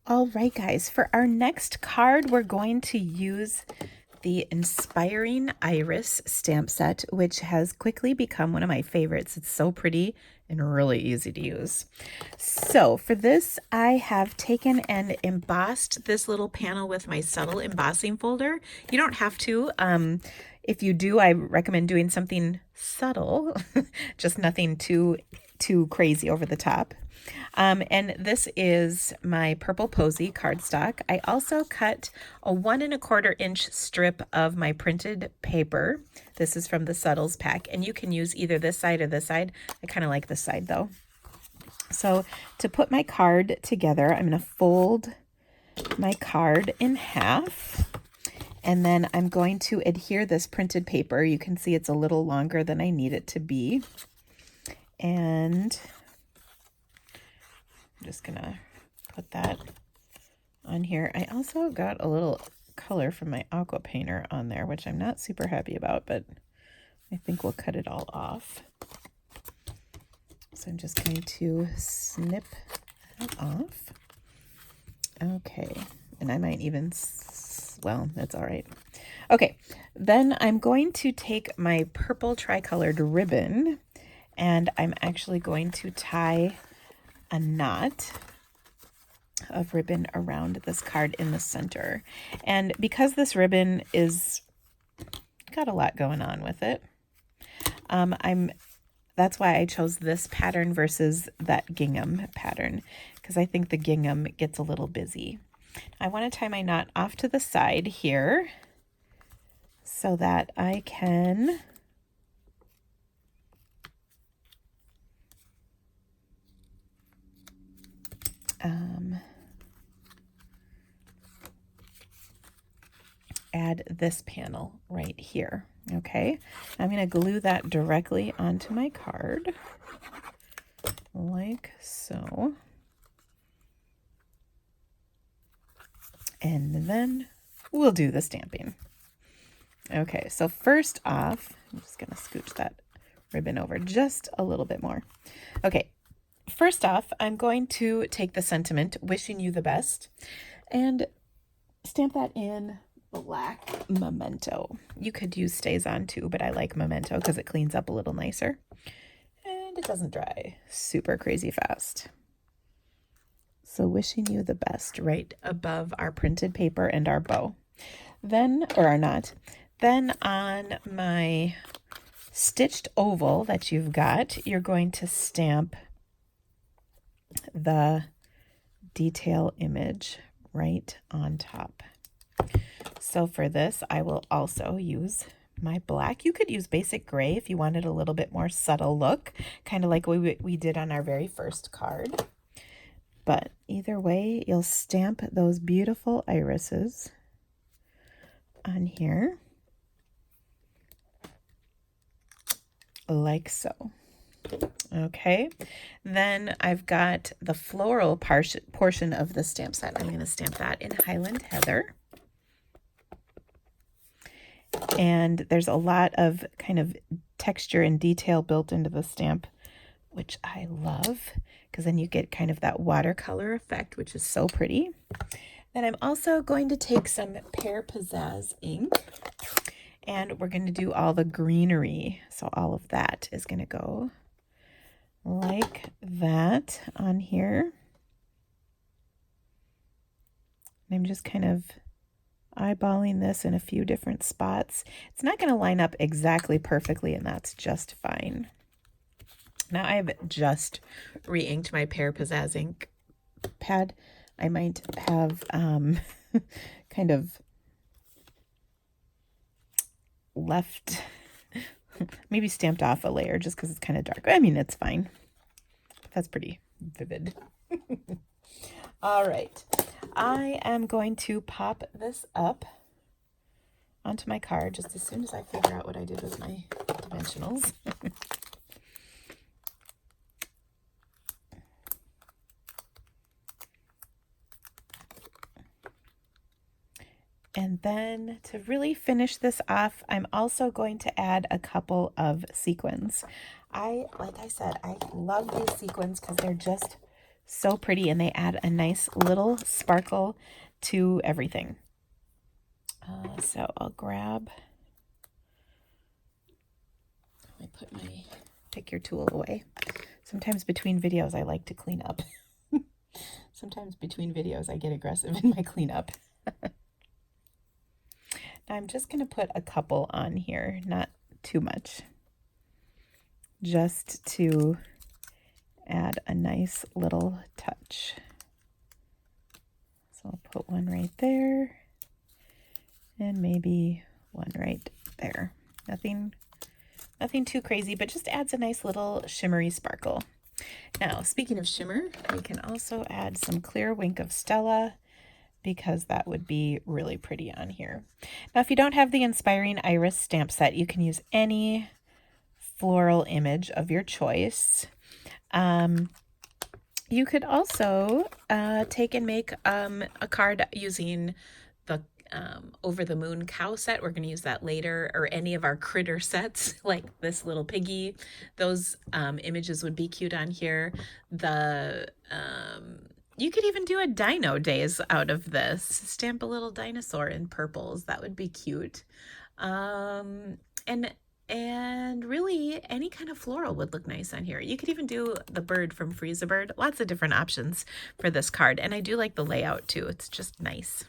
All right, guys, for our next card, we're going to use the Inspiring Iris stamp set, which has quickly become one of my favorites. It's so pretty and really easy to use. So for this, I have taken and embossed this little panel with my subtle embossing folder. You don't have to. If you do, I recommend doing something subtle, just nothing too crazy over the top. And this is my Purple Posy cardstock. I also cut a 1 1/4 inch strip of my printed paper. This is from the Subtles pack, and you can use either this side or this side. I kind of like this side though. So to put my card together, I'm going to fold my card in half, and then I'm going to adhere this printed paper. You can see it's a little longer than I need it to be. And I'm just gonna put that on here. I also got a little color from my aqua painter on there, which I'm not super happy about, but I think we'll cut it all off. So I'm just going to snip that off. Okay, and I might even, well, that's all right. Okay, then I'm going to take my purple tricolored ribbon, and I'm actually going to tie a knot of ribbon around this card in the center. And because this ribbon is got a lot going on with it, that's why I chose this pattern versus that gingham pattern, because I think the gingham gets a little busy. I want to tie my knot off to the side here so that I can add this panel right here. Okay, I'm going to glue that directly onto my card like so. And then we'll do the stamping. Okay, so first off, I'm just going to scooch that ribbon over just a little bit more. Okay, first off, I'm going to take the sentiment, wishing you the best, and stamp that in black Memento. You could use StazOn too, but I like Memento because it cleans up a little nicer and it doesn't dry super crazy fast. So wishing you the best right above our printed paper and our bow. Then, or our knot, then on my stitched oval that you've got, you're going to stamp the detail image right on top. So for this, I will also use my black. You could use basic gray if you wanted a little bit more subtle look, kind of like we did on our very first card. But either way, you'll stamp those beautiful irises on here like so. Okay, then I've got the floral portion of the stamp set. I'm going to stamp that in Highland Heather. And there's a lot of kind of texture and detail built into the stamp, which I love, because then you get kind of that watercolor effect, which is so pretty. Then I'm also going to take some Pear Pizzazz ink, and we're going to do all the greenery. So all of that is going to go like that on here. And I'm just kind of eyeballing this in a few different spots. It's not going to line up exactly perfectly, and that's just fine. Now I've just re-inked my Pear Pizzazz ink pad. I might have kind of left, maybe stamped off a layer just because it's kind of dark. I mean, it's fine. That's pretty vivid. All right. I am going to pop this up onto my card just as soon as I figure out what I did with my dimensionals. And then to really finish this off, I'm also going to add a couple of sequins. Like I said, I love these sequins because they're just So pretty, and they add a nice little sparkle to everything. So I'll grab, I put my, pick your tool away. Sometimes between videos I like to clean up. Sometimes between videos I get aggressive in my cleanup. Now I'm just going to put a couple on here, not too much, just to add a nice little touch. So I'll put one right there and maybe one right there. Nothing too crazy, but just adds a nice little shimmery sparkle. Now, speaking of shimmer, we can also add some clear Wink of Stella, because that would be really pretty on here. Now, if you don't have the Inspiring Iris stamp set, you can use any floral image of your choice. You could also take and make a card using the Over the Moon cow set. We're going to use that later, or any of our critter sets, like this little piggy. Those images would be cute on here. You could even do a dino days out of this. Stamp a little dinosaur in purples. That would be cute. And really, any kind of floral would look nice on here. You could even do the bird from Freeze a Bird. Lots of different options for this card. And I do like the layout too. It's just nice.